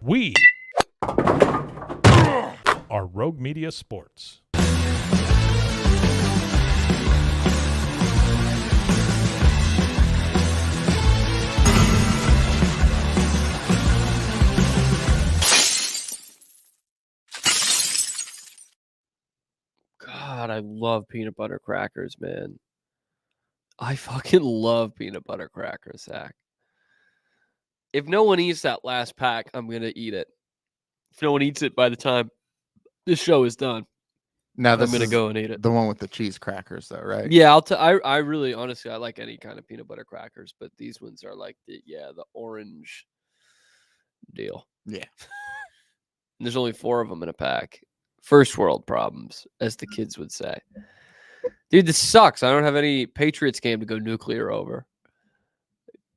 We are Rogue Media Sports. God, I love peanut butter crackers, man. I fucking love peanut butter crackers, Zach. If no one eats that last pack, I'm going to eat it. If no one eats it by the time this show is done, Now I'm this going to is go and eat it. the one with the cheese crackers, though, right? Yeah, I really, honestly, I like any kind of peanut butter crackers, but these ones are like the orange deal. Yeah. And there's only 4 of them in a pack. First world problems, as the kids would say. Dude, this sucks. I don't have any Patriots game to go nuclear over.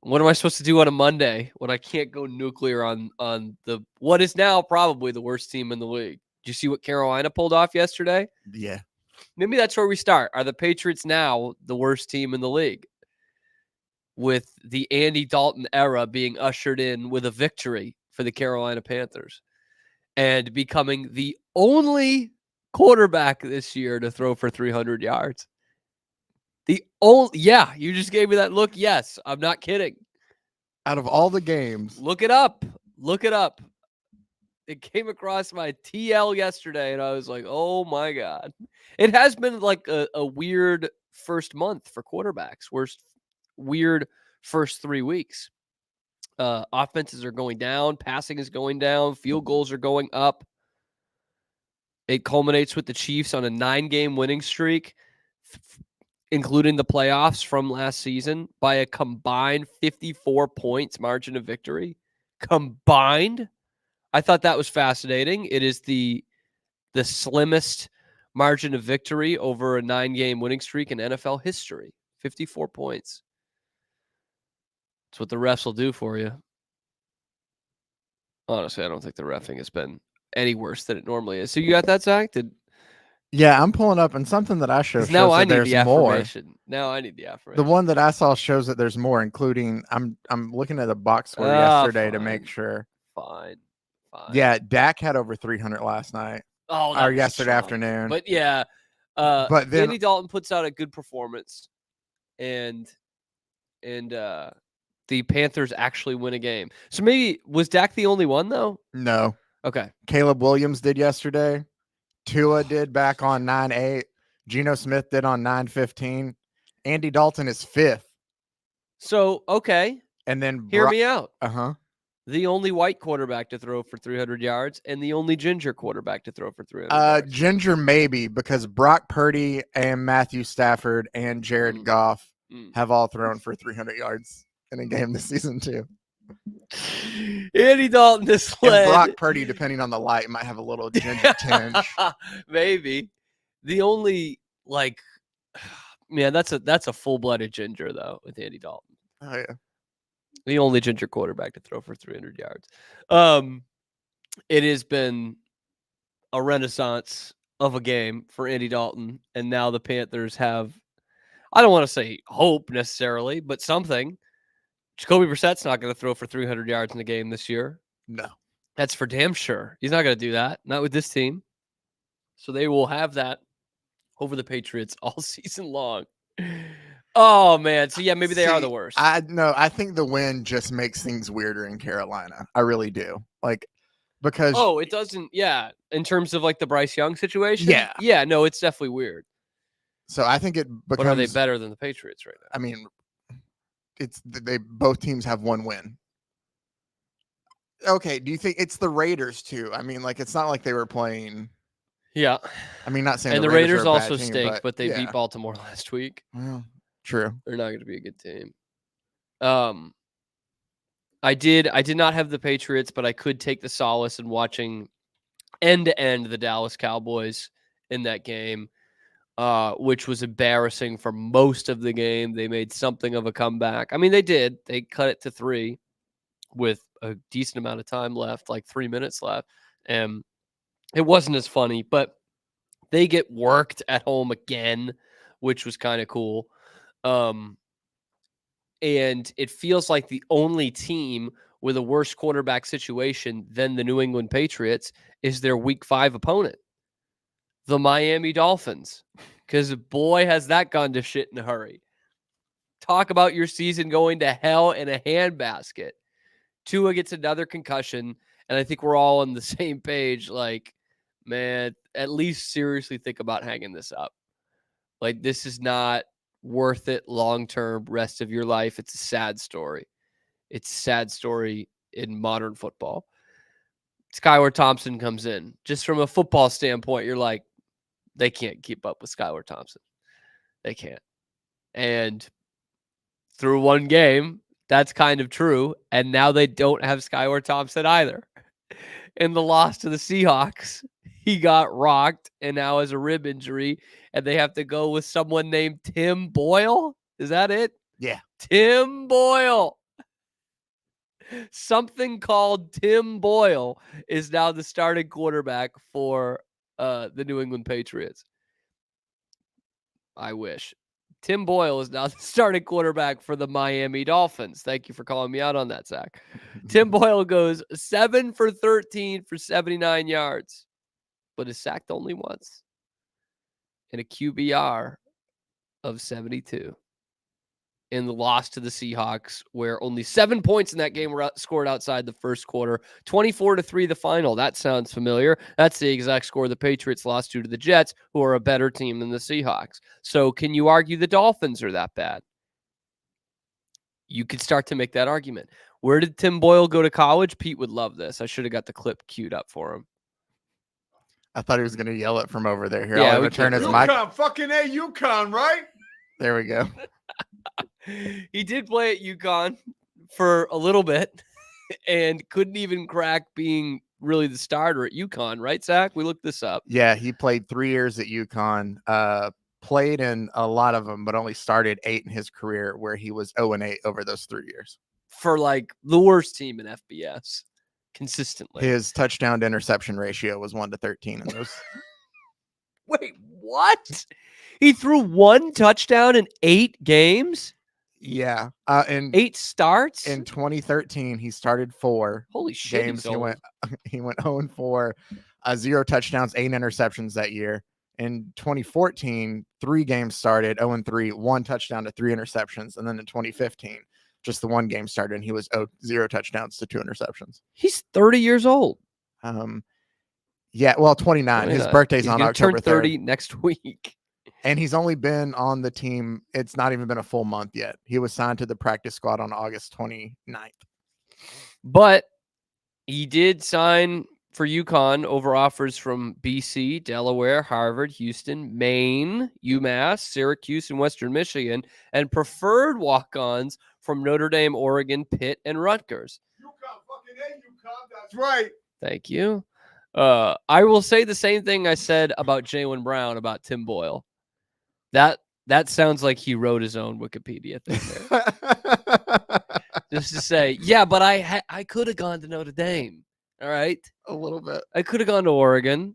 What am I supposed to do on a Monday when I can't go nuclear on the what is now probably the worst team in the league? Did you see what Carolina pulled off yesterday? Yeah. Maybe that's where we start. Are the Patriots now the worst team in the league? With the Andy Dalton era being ushered in with a victory for the Carolina Panthers and becoming the only quarterback this year to throw for 300 yards. You just gave me that look. Yes, I'm not kidding. Out of all the games. Look it up. Look it up. It came across my TL yesterday, and I was like, oh, my God. It has been like a weird first month for quarterbacks. Weird first 3 weeks. Offenses are going down. Passing is going down. Field goals are going up. It culminates with the Chiefs on a 9-game winning streak, including the playoffs from last season, by a combined 54 points margin of victory. Combined? I thought that was fascinating. It is the slimmest margin of victory over a 9-game winning streak in NFL history. 54 points. That's what the refs will do for you. Honestly, I don't think the reffing has been any worse than it normally is. So you got that, Zach? Yeah, I'm pulling up, and something that I shows now I that need there's the more. affirmation. Now I need the affirmation. The one that I saw shows that there's more, including I'm looking at the box score yesterday to make sure. Fine. Yeah, Dak had over 300 last night. Or yesterday afternoon. But yeah, but then Andy Dalton puts out a good performance, and the Panthers actually win a game. So maybe was Dak the only one though? No. Okay. Caleb Williams did yesterday. Tua did back on 9-8. Geno Smith did on 9-15. Andy Dalton is 5th. So, okay. And then hear me out. Uh-huh. The only white quarterback to throw for 300 yards and the only ginger quarterback to throw for 300 yards. Ginger maybe, because Brock Purdy and Matthew Stafford and Jared Goff have all thrown for 300 yards in a game this season too. Andy Dalton this led. And Brock Purdy, depending on the light, might have a little ginger tinge. Maybe. The only man, that's a full-blooded ginger though with Andy Dalton. Oh yeah. The only ginger quarterback to throw for 300 yards. It has been a renaissance of a game for Andy Dalton, and now the Panthers have, I don't want to say hope necessarily, but something. Jacoby Brissett's not going to throw for 300 yards in the game this year. No. That's for damn sure. He's not going to do that. Not with this team. So they will have that over the Patriots all season long. Oh, man. So, yeah, maybe they are the worst. I think the win just makes things weirder in Carolina. I really do. Because... Oh, it doesn't... Yeah. In terms of, the Bryce Young situation? Yeah. Yeah, no, it's definitely weird. So I think it becomes... But are they better than the Patriots right now? I mean... both teams have one win. Okay, do you think it's the Raiders too? I mean, it's not like they were playing. Yeah. I mean, not saying and the Raiders also stink, but they beat Baltimore last week. Well, true. They're not going to be a good team. I did not have the Patriots, but I could take the solace in watching end to end the Dallas Cowboys in that game. Which was embarrassing for most of the game. They made something of a comeback. I mean, they did. They cut it to 3 with a decent amount of time left, 3 minutes left. And it wasn't as funny, but they get worked at home again, which was kind of cool. And it feels like the only team with a worse quarterback situation than the New England Patriots is their Week 5 opponent, the Miami Dolphins. Because boy, has that gone to shit in a hurry. Talk about your season going to hell in a handbasket. Tua gets another concussion, and I think we're all on the same page. Like, man, at least seriously think about hanging this up. Like, this is not worth it long-term, rest of your life. It's a sad story. It's a sad story in modern football. Skylar Thompson comes in. Just from a football standpoint, you're like, they can't keep up with Skylar Thompson. They can't. And through one game, that's kind of true. And now they don't have Skylar Thompson either. In the loss to the Seahawks, he got rocked and now has a rib injury. And they have to go with someone named Tim Boyle. Is that it? Yeah. Tim Boyle. Something called Tim Boyle is now the starting quarterback for the New England Patriots. I wish. Tim Boyle is now the starting quarterback for the Miami Dolphins. Thank you for calling me out on that, Zach. Tim Boyle goes 7 for 13 for 79 yards, but is sacked only once and a QBR of 72. In the loss to the Seahawks, where only 7 points in that game were scored outside the first quarter. 24-3 the final. That sounds familiar. That's the exact score the Patriots lost to the Jets, who are a better team than the Seahawks. So can you argue the Dolphins are that bad? You could start to make that argument. Where did Tim Boyle go to college? Pete would love this. I should have got the clip queued up for him. I thought he was going to yell it from over there. Here, Yeah, I'll we turn his mic. UConn, fucking A, UConn, right? There we go. He did play at UConn for a little bit and couldn't even crack being really the starter at UConn, right, Zach? We looked this up. Yeah, he played 3 years at UConn, played in a lot of them, but only started 8 in his career, where he was 0-8 over those 3 years. For like the worst team in FBS consistently. His touchdown to interception ratio was 1-13 in those. Wait, what? He threw 1 touchdown in 8 games? Yeah. In 8 starts? In 2013, he started 4 Holy shit, games. he's old. He went 0-4, 0 touchdowns, 8 interceptions that year. In 2014, 3 games started, 0-3, 1 touchdown to 3 interceptions. And then in 2015, just the 1 game started, and he was 0 touchdowns to 2 interceptions. He's 30 years old. Yeah, well, 29. His birthday's he's on gonna October turn 30 3rd. next week. And he's only been on the team. It's not even been a full month yet. He was signed to the practice squad on August 29th. But he did sign for UConn over offers from BC, Delaware, Harvard, Houston, Maine, UMass, Syracuse, and Western Michigan, and preferred walk-ons from Notre Dame, Oregon, Pitt, and Rutgers. UConn, fucking A, UConn, that's right. Thank you. I will say the same thing I said about Jaylen Brown about Tim Boyle. That sounds like he wrote his own Wikipedia thing there. Just to say, yeah, but I could have gone to Notre Dame. All right. A little bit. I could have gone to Oregon.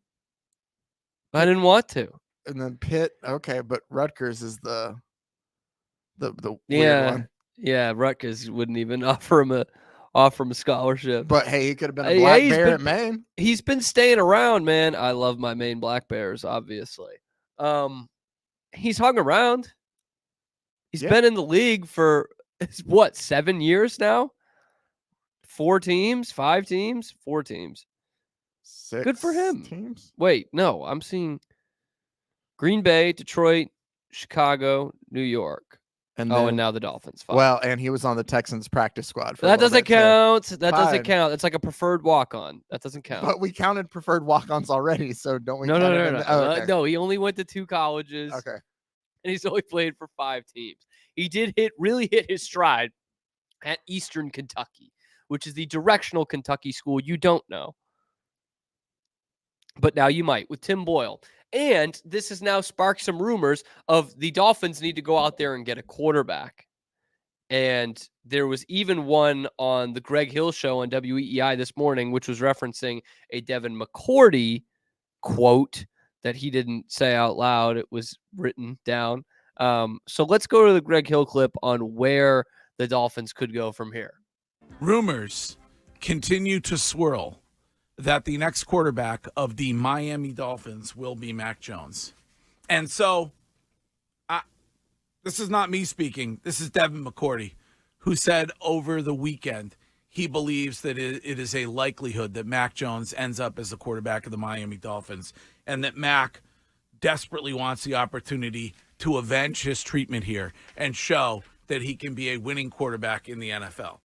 I didn't want to. And then Pitt, okay, but Rutgers is the weird one. Yeah, Rutgers wouldn't even offer him a scholarship. But hey, he could have been a Black Bear at Maine. He's been staying around, man. I love my Maine Black Bears, obviously. He's hung around. He's been in the league for 7 years now? 4 teams, 5 teams, 4 teams. 6 Good for him. Teams? Wait, no, I'm seeing Green Bay, Detroit, Chicago, New York. And now the Dolphins. 5. Well, and he was on the Texans practice squad. That doesn't count. That Fine. doesn't count. It's like a preferred walk-on. That doesn't count. But we counted preferred walk-ons already, so don't we? No. Okay. No, he only went to 2 colleges. Okay. And he's only played for 5 teams. He did really hit his stride at Eastern Kentucky, which is the directional Kentucky school you don't know. But now you might with Tim Boyle. And this has now sparked some rumors of the Dolphins need to go out there and get a quarterback. And there was even one on the Greg Hill show on WEEI this morning, which was referencing a Devin McCourty quote that he didn't say out loud. It was written down. So let's go to the Greg Hill clip on where the Dolphins could go from here. rumors continue to swirl that the next quarterback of the Miami Dolphins will be Mac Jones. And so, this is not me speaking. This is Devin McCourty, who said over the weekend he believes that it is a likelihood that Mac Jones ends up as the quarterback of the Miami Dolphins, and that Mac desperately wants the opportunity to avenge his treatment here and show that he can be a winning quarterback in the NFL.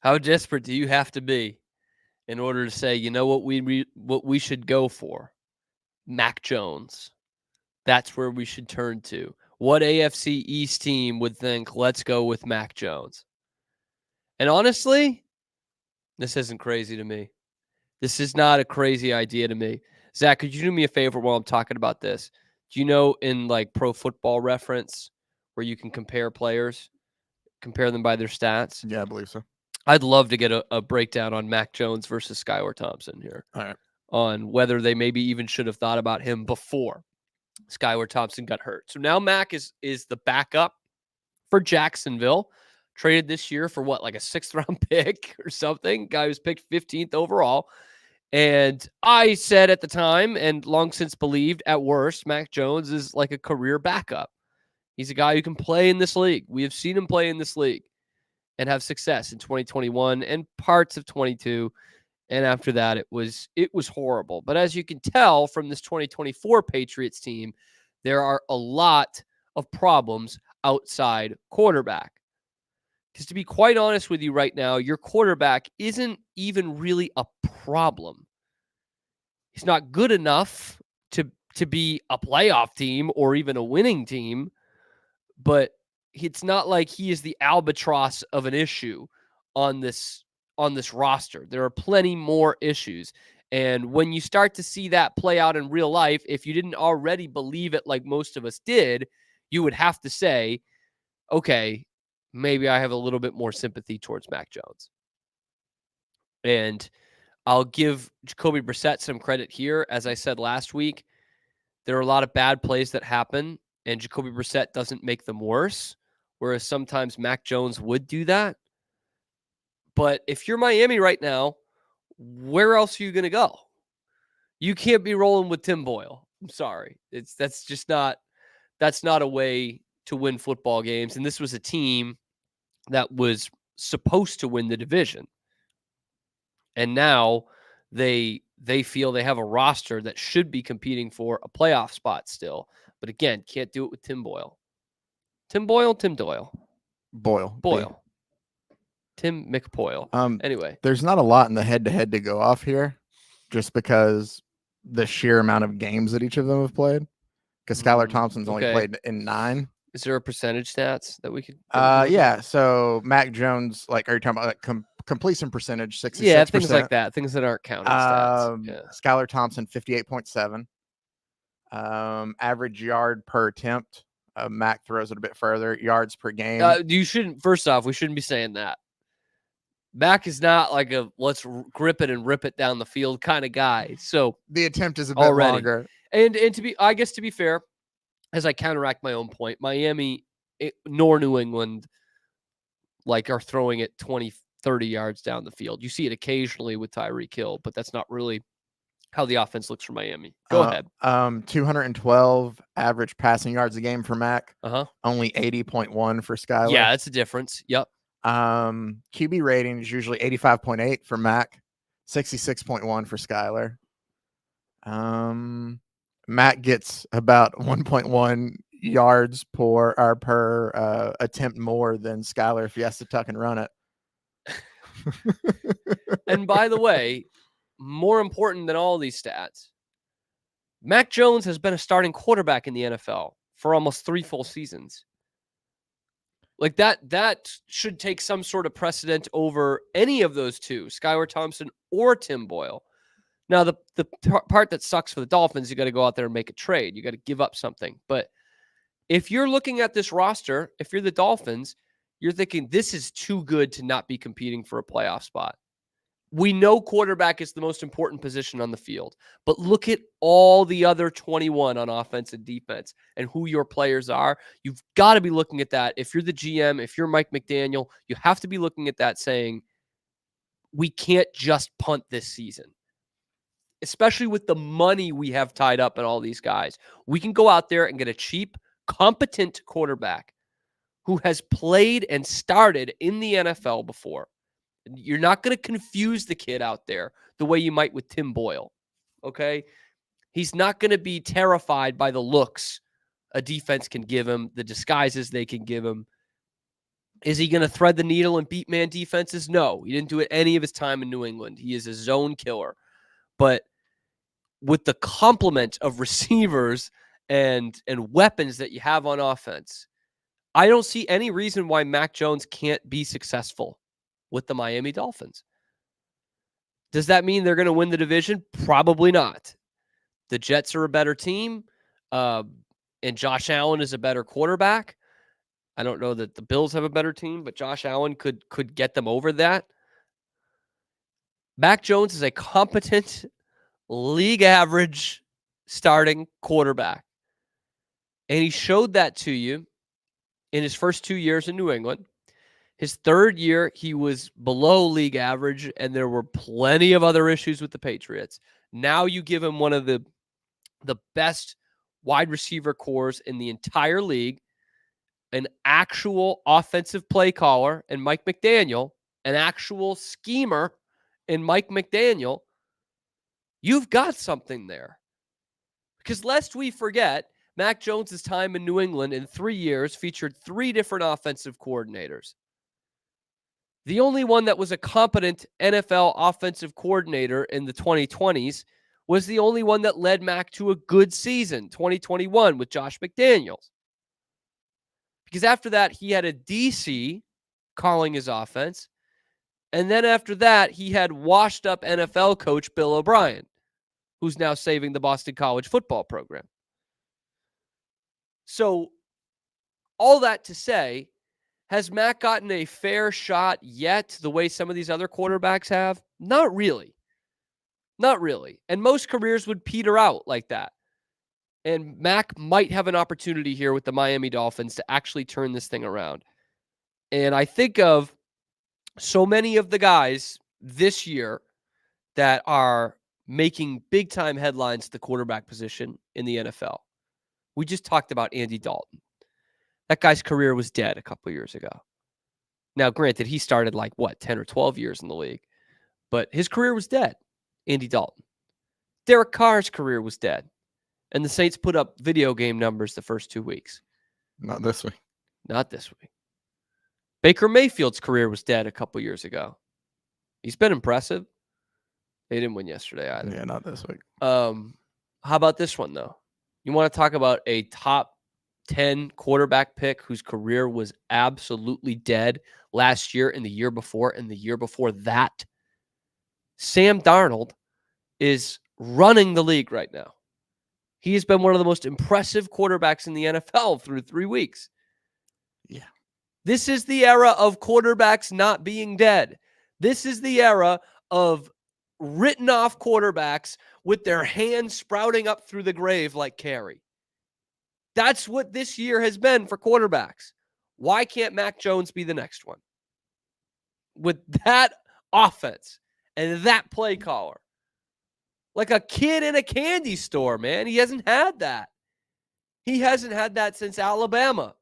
How desperate do you have to be in order to say, you know what we should go for? Mac Jones. That's where we should turn to. What AFC East team would think, let's go with Mac Jones? And honestly, this isn't crazy to me. This is not a crazy idea to me. Zach, could you do me a favor while I'm talking about this? Do you know in like Pro Football Reference where you can compare players, compare them by their stats? Yeah, I believe so. I'd love to get a breakdown on Mac Jones versus Skylar Thompson here. All right. On whether they maybe even should have thought about him before Skylar Thompson got hurt. So now Mac is the backup for Jacksonville. Traded this year for what, like a 6th round pick or something? Guy was picked 15th overall. And I said at the time, and long since believed, at worst, Mac Jones is like a career backup. He's a guy who can play in this league. We have seen him play in this league and have success in 2021 and parts of 22. And after that, it was horrible. But as you can tell from this 2024 Patriots team, there are a lot of problems outside quarterback. Because to be quite honest with you right now, your quarterback isn't even really a problem. He's not good enough to be a playoff team or even a winning team, but it's not like he is the albatross of an issue on this roster. There are plenty more issues. And when you start to see that play out in real life, if you didn't already believe it like most of us did, you would have to say, okay, maybe I have a little bit more sympathy towards Mac Jones. And I'll give Jacoby Brissett some credit here. As I said last week, there are a lot of bad plays that happen, and Jacoby Brissett doesn't make them worse, whereas sometimes Mac Jones would do that. But if you're Miami right now, where else are you going to go? You can't be rolling with Tim Boyle. I'm sorry. That's not a way to win football games. And this was a team that was supposed to win the division. And now they feel they have a roster that should be competing for a playoff spot still. But again, can't do it with Tim Boyle. Tim Boyle, Tim Doyle. Boyle. Tim McPoyle. Anyway. There's not a lot in the head-to-head to go off here, just because the sheer amount of games that each of them have played. Because Skylar Thompson's only played in 9. Is there a percentage stats that we could? Yeah. So Mac Jones, like, are you talking about like completion percentage? 66%. Yeah, things like that. Things that aren't counted stats. Yeah. Skylar Thompson, 58.7. Average yard per attempt. Mac throws it a bit further. Yards per game. You shouldn't. First off, we shouldn't be saying that. Mac is not like a let's grip it and rip it down the field kind of guy. So the attempt is a bit longer. And to be fair, as I counteract my own point, Miami nor New England like are throwing it 20, 30 yards down the field. You see it occasionally with Tyreek Hill, but that's not really how the offense looks for Miami. Go ahead. 212 average passing yards a game for Mac. Only 80.1 for Skylar. Yeah, that's a difference. Yep. QB rating is usually 85.8 for Mac, 66.1 for Skylar. Mac gets about 1.1 yards per attempt more than Skylar if he has to tuck and run it. And by the way, more important than all these stats, Mac Jones has been a starting quarterback in the NFL for almost 3 full seasons. Like that should take some sort of precedent over any of those two, Skylar Thompson or Tim Boyle. Now, the part that sucks for the Dolphins, you got to go out there and make a trade. You got to give up something. But if you're looking at this roster, if you're the Dolphins, you're thinking this is too good to not be competing for a playoff spot. We know quarterback is the most important position on the field, but look at all the other 21 on offense and defense and who your players are. You've got to be looking at that. If you're the GM, if you're Mike McDaniel, you have to be looking at that saying, we can't just punt this season, especially with the money we have tied up in all these guys. We can go out there and get a cheap, competent quarterback who has played and started in the NFL before. You're not going to confuse the kid out there the way you might with Tim Boyle, okay? He's not going to be terrified by the looks a defense can give him, the disguises they can give him. Is he going to thread the needle and beat man defenses? No, he didn't do it any of his time in New England. He is a zone killer. But with the complement of receivers and weapons that you have on offense, I don't see any reason why Mac Jones can't be successful with the Miami Dolphins. Does that mean they're going to win the division? Probably not. The Jets are a better team, and Josh Allen is a better quarterback. I don't know that the Bills have a better team, but Josh Allen could get them over that. Mac Jones is a competent, league average starting quarterback. And he showed that to you in his first 2 years in New England. His third year, he was below league average, and there were plenty of other issues with the Patriots. Now you give him one of the best wide receiver cores in the entire league, an actual offensive play caller in Mike McDaniel, an actual schemer in Mike McDaniel. You've got something there. Because lest we forget, Mac Jones' time in New England in 3 years featured 3 different offensive coordinators. The only one that was a competent NFL offensive coordinator in the 2020s was the only one that led Mac to a good season, 2021, with Josh McDaniels. Because after that, he had a DC calling his offense. And then after that, he had washed up NFL coach Bill O'Brien, who's now saving the Boston College football program. So all that to say, has Mac gotten a fair shot yet the way some of these other quarterbacks have? Not really. Not really. And most careers would peter out like that. And Mac might have an opportunity here with the Miami Dolphins to actually turn this thing around. And I think of so many of the guys this year that are making big-time headlines at the quarterback position in the NFL. We just talked about Andy Dalton. That guy's career was dead a couple years ago. Now, granted, he started 10 or 12 years in the league, but his career was dead, Andy Dalton. Derek Carr's career was dead, and the Saints put up video game numbers the first 2 weeks. Not this week. Not this week. Baker Mayfield's career was dead a couple years ago. He's been impressive. They didn't win yesterday either. Yeah, not this week. How about this one, though? You want to talk about a top 10 quarterback pick whose career was absolutely dead last year and the year before and the year before that? Sam Darnold is running the league right now. He has been one of the most impressive quarterbacks in the NFL through 3 weeks. Yeah. This is the era of quarterbacks not being dead. This is the era of written off quarterbacks with their hands sprouting up through the grave like Carey. That's what this year has been for quarterbacks. Why can't Mac Jones be the next one? With that offense and that play caller. Like a kid in a candy store, man. He hasn't had that. He hasn't had that since Alabama.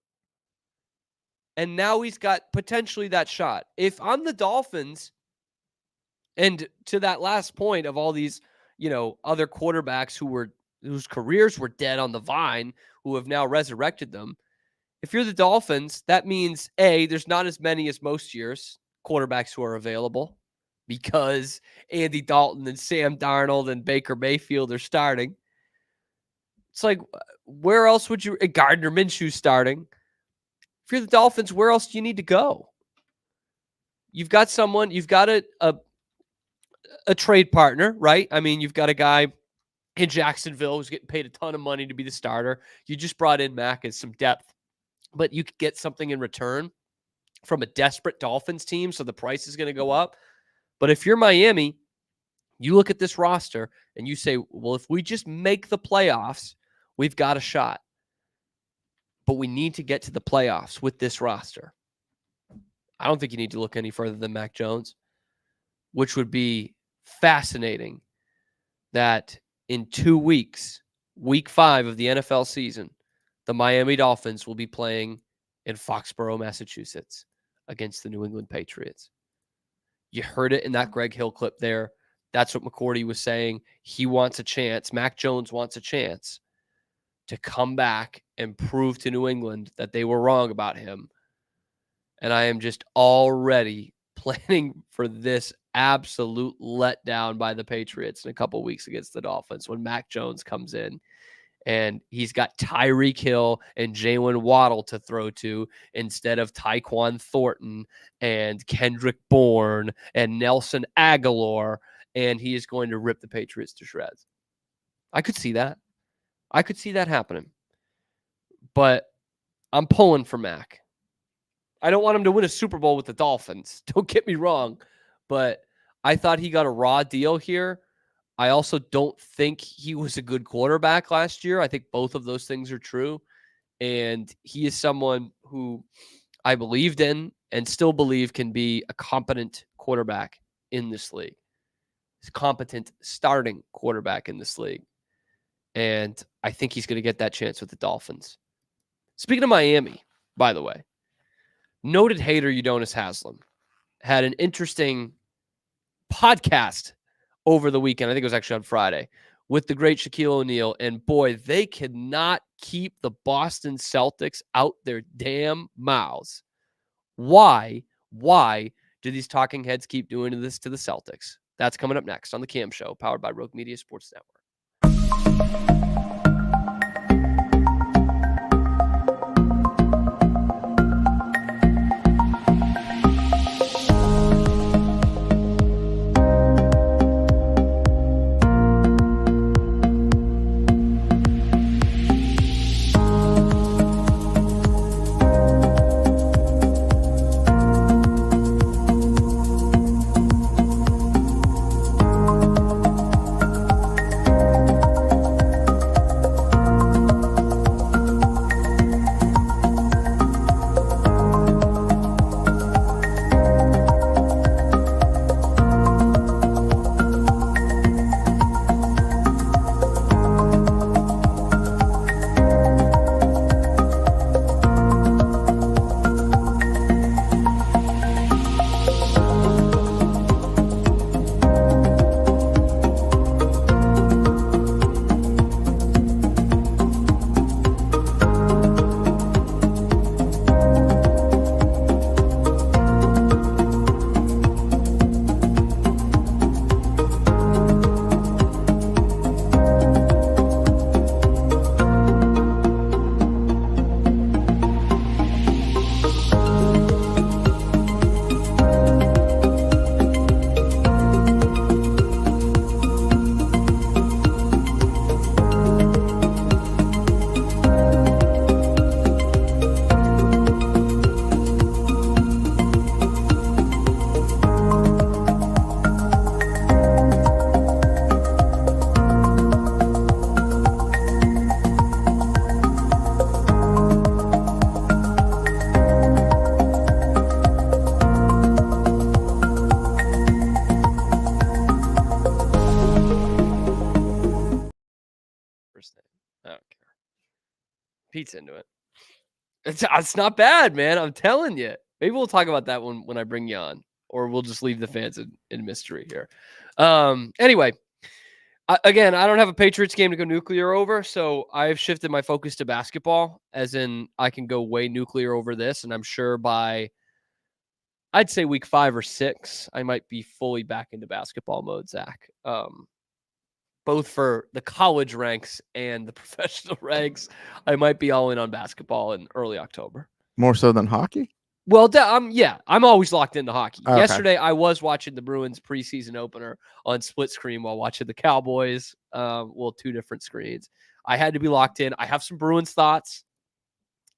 And now he's got potentially that shot. If I'm the Dolphins, and to that last point of all these, other quarterbacks whose careers were dead on the vine, who have now resurrected them. If you're the Dolphins, that means there's not as many as most years quarterbacks who are available because Andy Dalton and Sam Darnold and Baker Mayfield are starting. It's like, where else would you, Gardner Minshew starting? If you're the Dolphins, where else do you need to go? You've got someone, you've got a trade partner, right? I mean, you've got a guy in Jacksonville who's getting paid a ton of money to be the starter. You just brought in Mac as some depth, but you could get something in return from a desperate Dolphins team, so the price is going to go up. But if you're Miami, you look at this roster and you say, well, if we just make the playoffs, we've got a shot. But we need to get to the playoffs with this roster. I don't think you need to look any further than Mac Jones, which would be fascinating that in 2 weeks, week 5 of the NFL season, the Miami Dolphins will be playing in Foxboro, Massachusetts against the New England Patriots. You heard it in that Greg Hill clip there. That's what McCourty was saying. He wants a chance. Mac Jones wants a chance to come back and prove to New England that they were wrong about him. And I am just already planning for this absolute letdown by the Patriots in a couple weeks against the Dolphins when Mac Jones comes in and he's got Tyreek Hill and Jalen Waddle to throw to instead of Tyquan Thornton and Kendrick Bourne and Nelson Aguilar, and he is going to rip the Patriots to shreds. I could see that. I could see that happening. But I'm pulling for Mac. I don't want him to win a Super Bowl with the Dolphins. Don't get me wrong. But I thought he got a raw deal here. I also don't think he was a good quarterback last year. I think both of those things are true. And he is someone who I believed in and still believe can be a competent quarterback in this league. He's a competent starting quarterback in this league. And I think he's going to get that chance with the Dolphins. Speaking of Miami, by the way, noted hater Udonis Haslem had an interesting podcast over the weekend. I think it was actually on Friday with the great Shaquille O'Neal. And boy, they cannot keep the Boston Celtics out their damn mouths. Why do these talking heads keep doing this to the Celtics? That's coming up next on The Cam Show, powered by Rogue Media Sports Network. I don't care. Pete's into it. It's not bad, man. I'm telling you. Maybe we'll talk about that when I bring you on, or we'll just leave the fans in mystery here. Anyway, again, I don't have a Patriots game to go nuclear over, so I've shifted my focus to basketball, as in I can go way nuclear over this, and I'm sure by, I'd say week 5 or 6, I might be fully back into basketball mode, Zach. Both for the college ranks and the professional ranks, I might be all in on basketball in early October. More so than hockey? Well, I'm always locked into hockey. Okay. Yesterday, I was watching the Bruins preseason opener on split screen while watching the Cowboys. 2 different screens. I had to be locked in. I have some Bruins thoughts.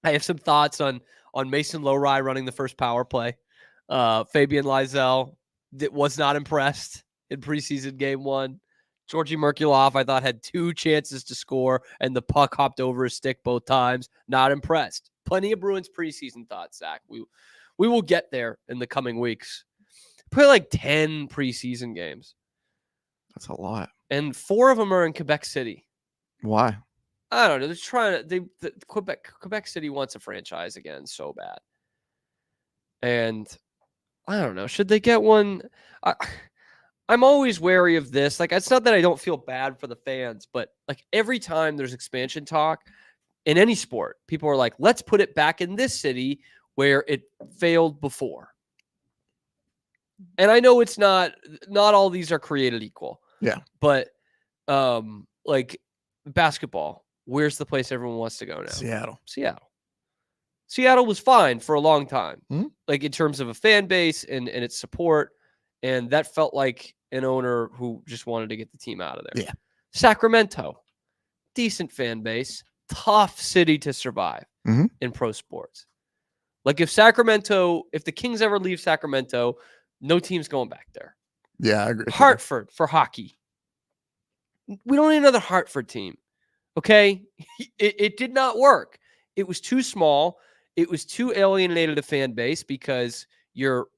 I have some thoughts on Mason Lowry running the first power play. Fabian Lysell that was not impressed in preseason game 1. Georgi Merkulov, I thought, had 2 chances to score, and the puck hopped over his stick both times. Not impressed. Plenty of Bruins preseason thoughts, Zach. We will get there in the coming weeks. Play like 10 preseason games. That's a lot. And 4 of them are in Quebec City. Why? I don't know. They're trying to. Quebec City wants a franchise again so bad, and I don't know. Should they get one? I'm always wary of this. Like, it's not that I don't feel bad for the fans, but like every time there's expansion talk in any sport, people are like, "Let's put it back in this city where it failed before." And I know it's not all these are created equal. Yeah, but like basketball. Where's the place everyone wants to go now? Seattle was fine for a long time, like in terms of a fan base and its support. And that felt like an owner who just wanted to get the team out of there. Yeah. Sacramento, decent fan base, tough city to survive in pro sports. Like if the Kings ever leave Sacramento, no team's going back there. Yeah, I agree. Hartford for hockey. We don't need another Hartford team. Okay, it did not work. It was too small. It was too alienated a fan base because you're,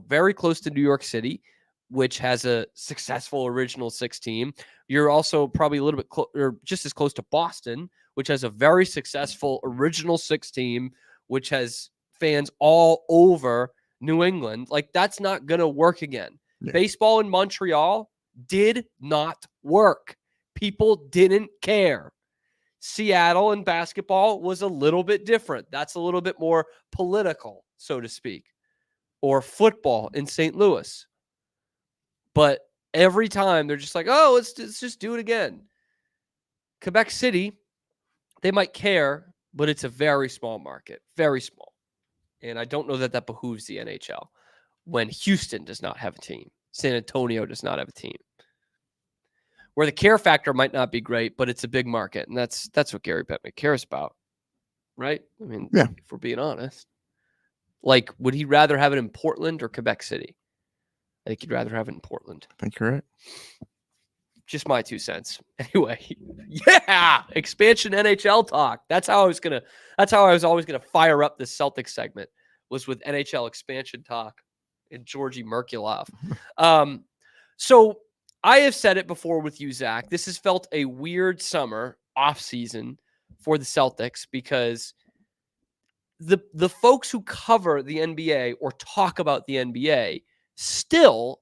very close to New York City, which has a successful Original Six team. You're also probably a little bit or just as close to Boston, which has a very successful Original Six team, which has fans all over New England. Like, that's not going to work again. Yeah. Baseball in Montreal did not work. People didn't care. Seattle and basketball was a little bit different. That's a little bit more political, so to speak. Or football in St. Louis. But every time they're just like, oh, let's just do it again. Quebec City, they might care, but it's a very small market. Very small. And I don't know that behooves the NHL when Houston does not have a team. San Antonio does not have a team. Where the care factor might not be great, but it's a big market. And that's what Gary Bettman cares about. Right? I mean, yeah. If we're being honest. Like, would he rather have it in Portland or Quebec City? I think he'd rather have it in Portland. I think you're right. Just my 2 cents. Anyway, yeah, expansion NHL talk. That's how I was always gonna fire up this Celtics segment, was with NHL expansion talk and Georgi Merkulov. So I have said it before with you, Zach. This has felt a weird summer off season for the Celtics because the folks who cover the NBA or talk about the NBA still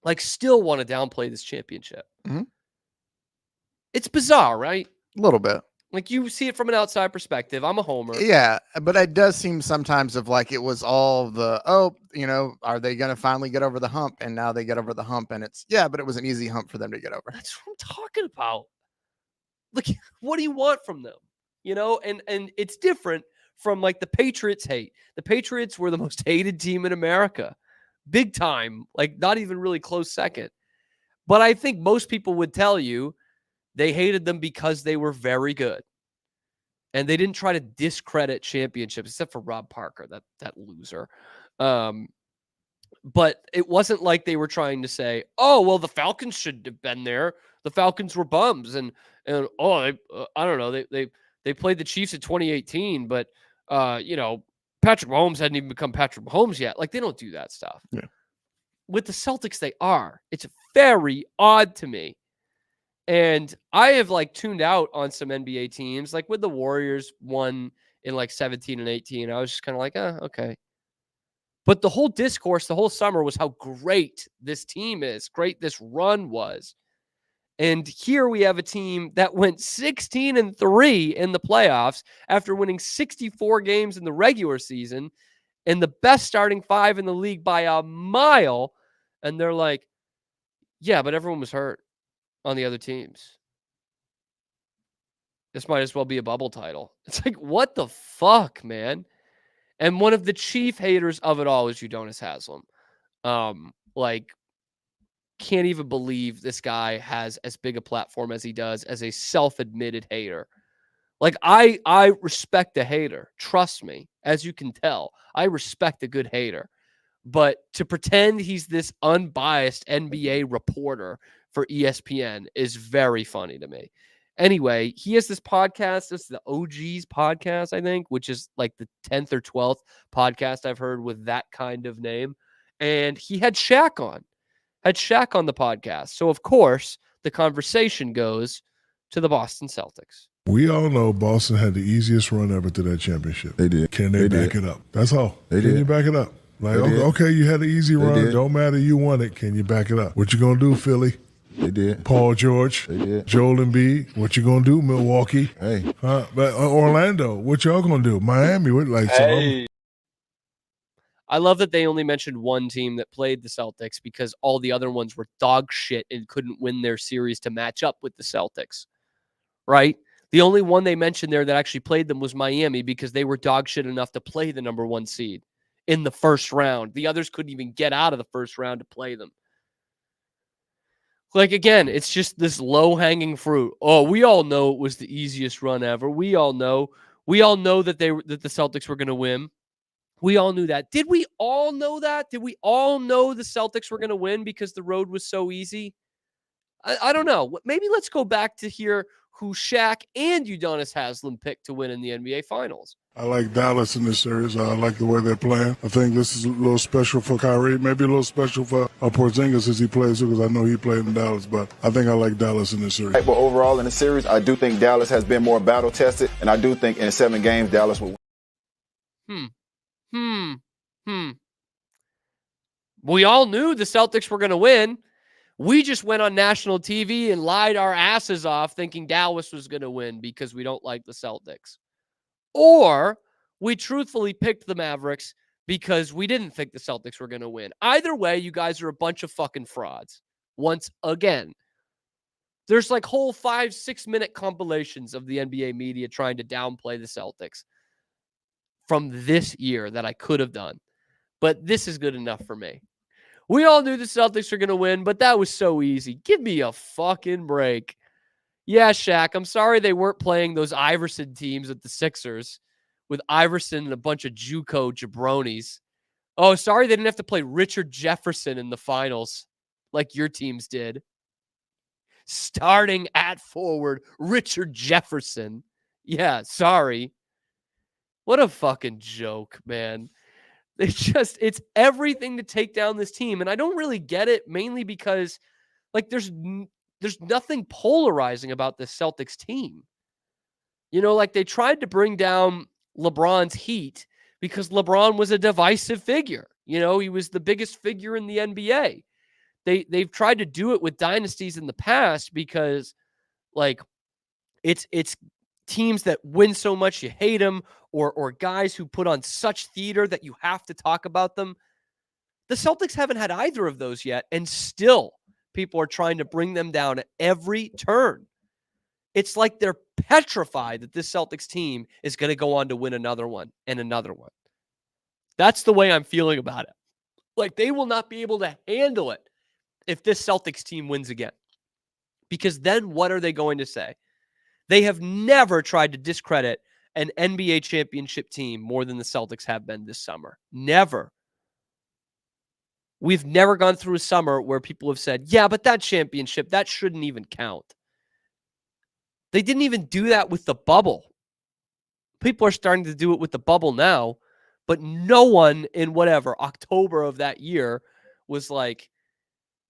want to downplay this championship. It's bizarre, right? A little bit. Like, you see it from an outside perspective. I'm a homer. Yeah, but it does seem sometimes of like it was all are they going to finally get over the hump? And now they get over the hump, and but it was an easy hump for them to get over. That's what I'm talking about. Like, what do you want from them? And it's different from like the Patriots hate. The Patriots were the most hated team in America. Big time, like not even really close second. But I think most people would tell you they hated them because they were very good. And they didn't try to discredit championships, except for Rob Parker, that loser. But it wasn't like they were trying to say, oh, well, the Falcons should have been there. The Falcons were bums. I don't know. They played the Chiefs in 2018, but, Patrick Mahomes hadn't even become Patrick Mahomes yet. Like, they don't do that stuff. Yeah. With the Celtics, they are. It's very odd to me. And I have tuned out on some NBA teams, like with the Warriors won in 17 and 18. I was just kind of like, okay. But the whole discourse, the whole summer was how great this team is, great this run was. And here we have a team that went 16-3 in the playoffs after winning 64 games in the regular season and the best starting 5 in the league by a mile. And they're like, yeah, but everyone was hurt on the other teams. This might as well be a bubble title. It's like, what the fuck, man? And one of the chief haters of it all is Udonis Haslem. Can't even believe this guy has as big a platform as he does as a self-admitted hater. Like, I respect a hater. Trust me. As you can tell, I respect a good hater. But to pretend he's this unbiased NBA reporter for ESPN is very funny to me. Anyway, he has this podcast. This is the OG's podcast, I think, which is like the 10th or 12th podcast I've heard with that kind of name. And he had Shaq on the podcast. So, of course, the conversation goes to the Boston Celtics. We all know Boston had the easiest run ever to that championship. They did. Can they back it up? That's all. Can you back it up? Like, okay, you had an easy run. Don't matter. You won it. Can you back it up? What you going to do, Philly? They did. Paul George. They did. Joel Embiid. What you going to do, Milwaukee? Hey. But Orlando. What y'all going to do? Miami. Hey. I love that they only mentioned one team that played the Celtics because all the other ones were dog shit and couldn't win their series to match up with the Celtics, right? The only one they mentioned there that actually played them was Miami because they were dog shit enough to play the number 1 seed in the first round. The others couldn't even get out of the first round to play them. Like, again, it's just this low-hanging fruit. Oh, we all know it was the easiest run ever. We all know that the Celtics were going to win. We all knew that. Did we all know that? Did we all know the Celtics were going to win because the road was so easy? I don't know. Maybe let's go back to hear who Shaq and Udonis Haslem picked to win in the NBA Finals. I like Dallas in this series. I like the way they're playing. I think this is a little special for Kyrie, maybe a little special for Porzingis as he plays, because I know he played in Dallas, but I think I like Dallas in this series. But overall in the series, I do think Dallas has been more battle-tested, and I do think in 7 games, Dallas will win. We all knew the Celtics were going to win. We just went on national TV and lied our asses off thinking Dallas was going to win because we don't like the Celtics. Or we truthfully picked the Mavericks because we didn't think the Celtics were going to win. Either way, you guys are a bunch of fucking frauds. Once again, there's like whole 5-6 minute compilations of the NBA media trying to downplay the Celtics from this year that I could have done. But this is good enough for me. We all knew the Celtics were going to win, but that was so easy. Give me a fucking break. Yeah, Shaq, I'm sorry they weren't playing those Iverson teams at the Sixers with Iverson and a bunch of JUCO jabronis. Oh, sorry they didn't have to play Richard Jefferson in the finals like your teams did. Starting at forward, Richard Jefferson. Yeah, sorry. What a fucking joke, man. It's everything to take down this team. And I don't really get it, mainly because like there's nothing polarizing about this Celtics team. You know, like they tried to bring down LeBron's heat because LeBron was a divisive figure. You know, he was the biggest figure in the NBA. They've tried to do it with dynasties in the past because like it's teams that win so much you hate them, or guys who put on such theater that you have to talk about them. The Celtics haven't had either of those yet, and still people are trying to bring them down at every turn. It's like they're petrified that this Celtics team is going to go on to win another one and another one. That's the way I'm feeling about it. Like they will not be able to handle it if this Celtics team wins again. Because then what are they going to say? They have never tried to discredit an NBA championship team more than the Celtics have been this summer. Never. We've never gone through a summer where people have said, yeah, but that championship, that shouldn't even count. They didn't even do that with the bubble. People are starting to do it with the bubble now, but no one in whatever October of that year was like,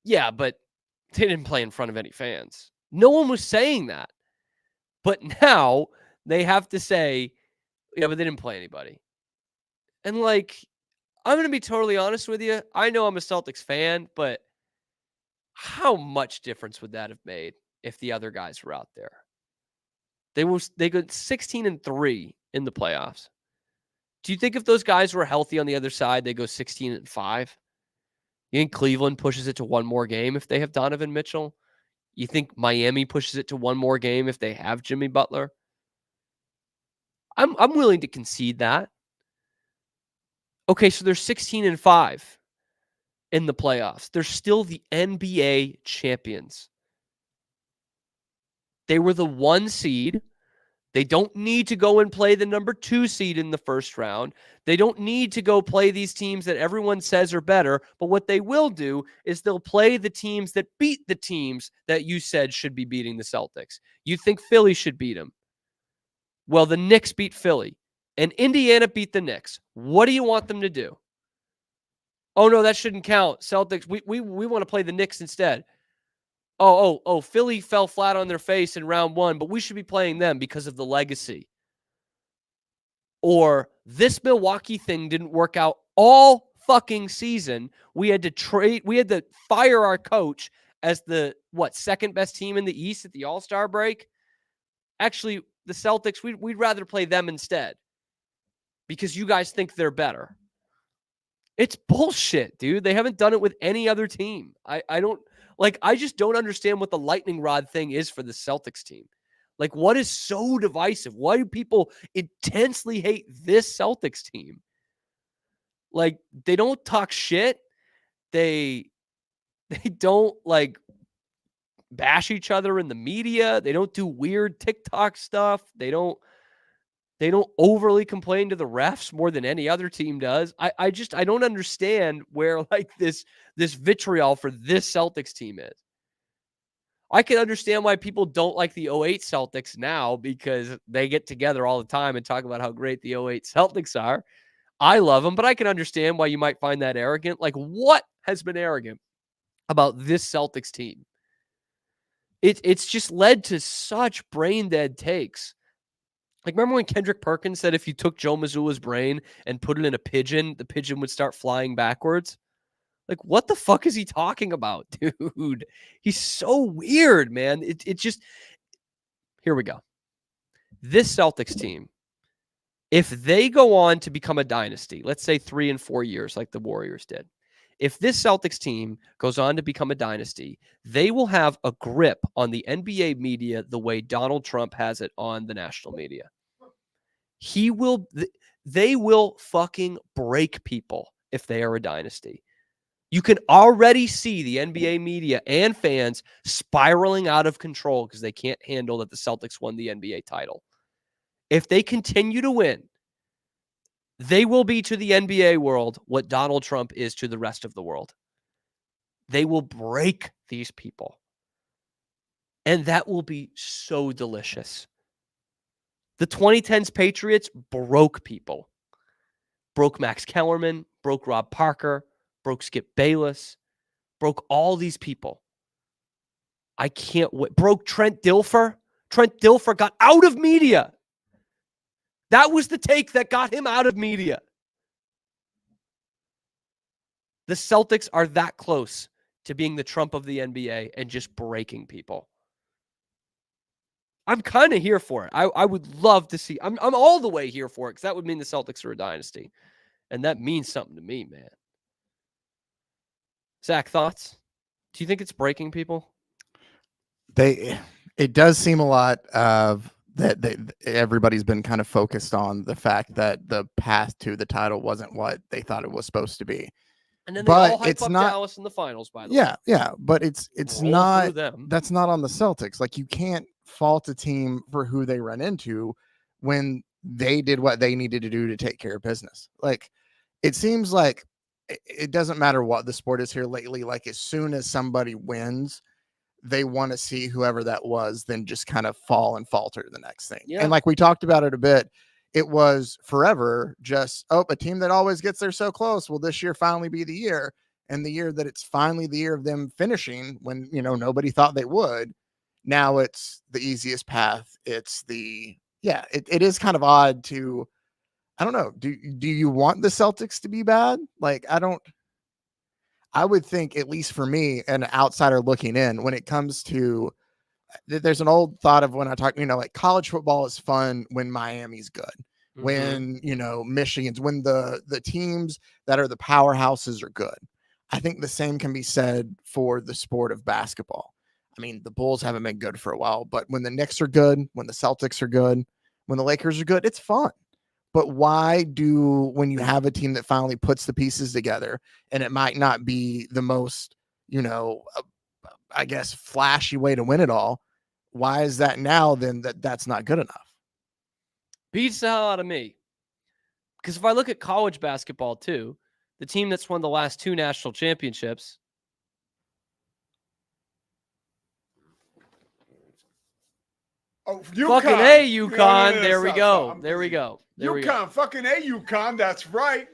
yeah, but they didn't play in front of any fans. No one was saying that. But now they have to say, yeah, but they didn't play anybody. And like, I'm going to be totally honest with you. I know I'm a Celtics fan, but how much difference would that have made if the other guys were out there? They go 16-3 in the playoffs. Do you think if those guys were healthy on the other side, they go 16-5? You think Cleveland pushes it to one more game if they have Donovan Mitchell? You think Miami pushes it to one more game if they have Jimmy Butler? I'm willing to concede that. Okay, so they're 16-5 in the playoffs. They're still the NBA champions. They were the 1 seed. They don't need to go and play the number 2 seed in the first round. They don't need to go play these teams that everyone says are better. But what they will do is they'll play the teams that beat the teams that you said should be beating the Celtics. You think Philly should beat them. Well, the Knicks beat Philly and Indiana beat the Knicks. What do you want them to do? Oh, no, that shouldn't count. Celtics, we want to play the Knicks instead. Oh, Philly fell flat on their face in round 1, but we should be playing them because of the legacy. Or this Milwaukee thing didn't work out all fucking season. We had to fire our coach as the, second best team in the East at the All-Star break? Actually, the Celtics, we'd rather play them instead because you guys think they're better. It's bullshit, dude. They haven't done it with any other team. I just don't understand what the lightning rod thing is for the Celtics team. Like, what is so divisive? Why do people intensely hate this Celtics team? Like, they don't talk shit. They don't, bash each other in the media. They don't do weird TikTok stuff. They don't overly complain to the refs more than any other team does. I don't understand where this vitriol for this Celtics team is. I can understand why people don't like the 08 Celtics now because they get together all the time and talk about how great the 08 Celtics are. I love them, but I can understand why you might find that arrogant. Like, what has been arrogant about this Celtics team? It's just led to such brain dead takes. Like, remember when Kendrick Perkins said if you took Joe Mazzulla's brain and put it in a pigeon, the pigeon would start flying backwards? Like, what the fuck is he talking about, dude? He's so weird, man. It just... Here we go. This Celtics team, if they go on to become a dynasty, let's say 3 and 4 years like the Warriors did, if this Celtics team goes on to become a dynasty, they will have a grip on the NBA media the way Donald Trump has it on the national media. They will fucking break people if they are a dynasty. You can already see the NBA media and fans spiraling out of control because they can't handle that the Celtics won the NBA title. If they continue to win, they will be to the NBA world what Donald Trump is to the rest of the world. They will break these people. And that will be so delicious. The 2010s Patriots broke people. Broke Max Kellerman, broke Rob Parker, broke Skip Bayless, broke all these people. I can't wait. Broke Trent Dilfer. Trent Dilfer got out of media. That was the take that got him out of media. The Celtics are that close to being the Trump of the NBA and just breaking people. I'm kind of here for it. I would love to see. I'm all the way here for it because that would mean the Celtics are a dynasty. And that means something to me, man. Zach, thoughts? Do you think it's breaking people? It does seem a lot of that everybody's been kind of focused on the fact that the path to the title wasn't what they thought it was supposed to be. And then they all hype up Dallas in the finals, by the way. Yeah, but it's Roll not them. That's not on the Celtics. Like, you can't fault a team for who they run into when they did what they needed to do to take care of business. Like, it seems like it doesn't matter what the sport is here lately. Like, as soon as somebody wins, they want to see whoever that was then just kind of fall and falter the next thing. Yeah. And like we talked about it a bit, it was forever just, a team that always gets there so close. Will this year finally be the year? And the year that it's finally the year of them finishing when, nobody thought they would. Now it's the easiest path. It's it is kind of odd to, I don't know. Do you want the Celtics to be bad? Like, I would think, at least for me, an outsider looking in, when it comes to, there's an old thought of when I talk, like, college football is fun when Miami's good, when, Michigan's, when the teams that are the powerhouses are good. I think the same can be said for the sport of basketball. I mean, the Bulls haven't been good for a while, but when the Knicks are good, when the Celtics are good, when the Lakers are good, it's fun. But why when you have a team that finally puts the pieces together, and it might not be the most, I guess, flashy way to win it all, why is that now then that's not good enough? Beats the hell out of me. Because if I look at college basketball too, the team that's won the last 2 national championships. Oh, Fucking A, UConn. There we go. There we go. There we go. UConn, fucking A, UConn. That's right.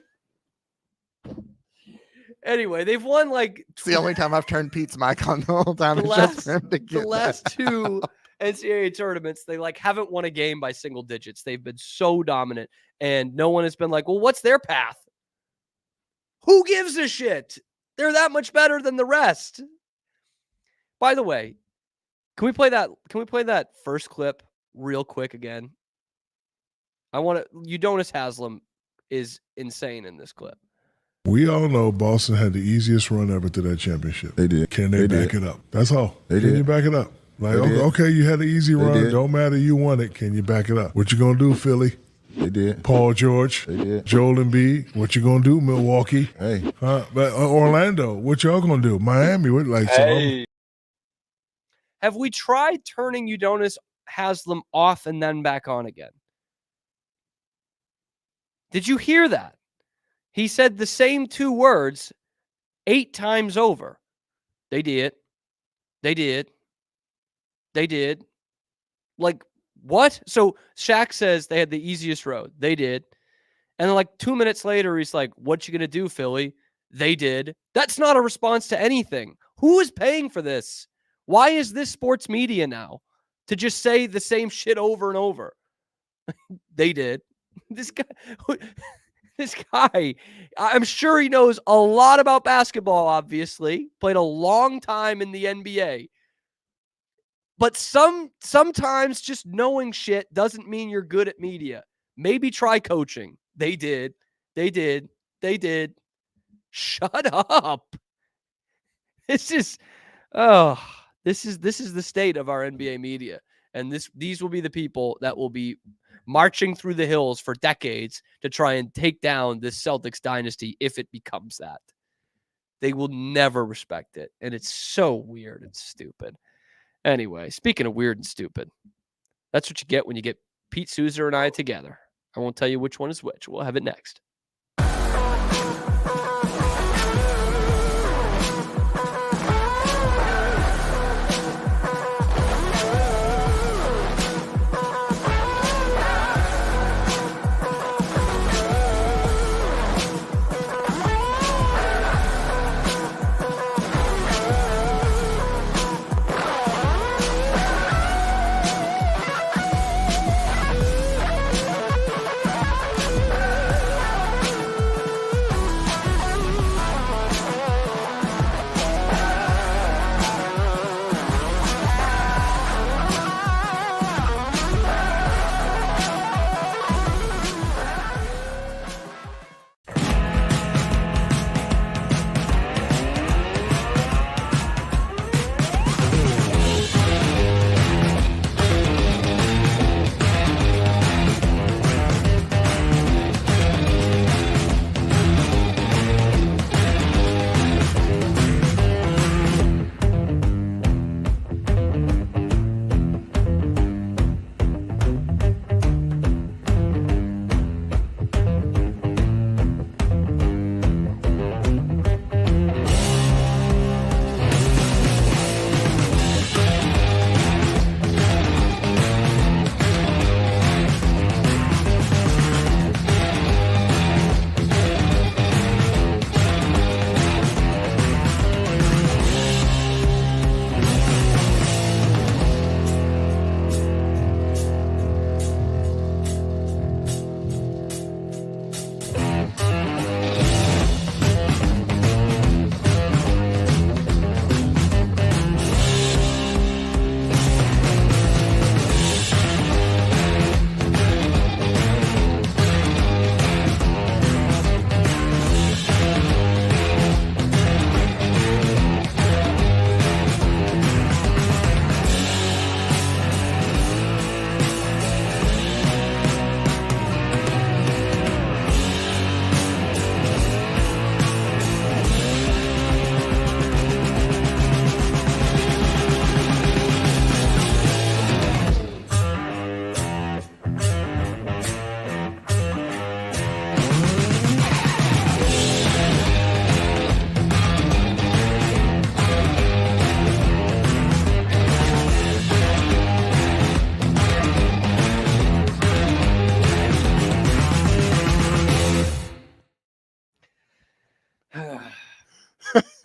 Anyway, they've won like It's the only time I've turned Pete's mic on the whole time. The It's last- just for him to get the last that. 2 NCAA tournaments. They like haven't won a game by single digits. They've been so dominant, and no one has been like, well, what's their path? Who gives a shit? They're that much better than the rest. By the way, can we play that? Can we play that first clip real quick again? I want to. Udonis Haslem is insane in this clip. We all know Boston had the easiest run ever to that championship. They did. Can they back did. it up? That's all. They Can did. you back it up? Like, They did. okay, you had an easy They run. did. Don't matter, you won it. Can you back it up? What you gonna do, Philly? They did. Paul George, They did. Joel Embiid. What you gonna do, Milwaukee? Hey. But Orlando. What y'all gonna do? Miami. What like? So Have we tried turning Udonis Haslem off and then back on again? Did you hear that? He said the same 2 words 8 times over. They did. They did. They did. Like, what? So Shaq says they had the easiest road. They did. And then like 2 minutes later, he's like, what you going to do, Philly? They did. That's not a response to anything. Who is paying for this? Why is this sports media now to just say the same shit over and over? They did. This guy, I'm sure he knows a lot about basketball, obviously. Played a long time in the NBA. But sometimes just knowing shit doesn't mean you're good at media. Maybe try coaching. They did. They did. They did. Shut up. This is the state of our NBA media. And these will be the people that will be marching through the hills for decades to try and take down this Celtics dynasty if it becomes that. They will never respect it. And it's so weird and stupid. Anyway, speaking of weird and stupid, that's what you get when you get Pete Souza and I together. I won't tell you which one is which. We'll have it next.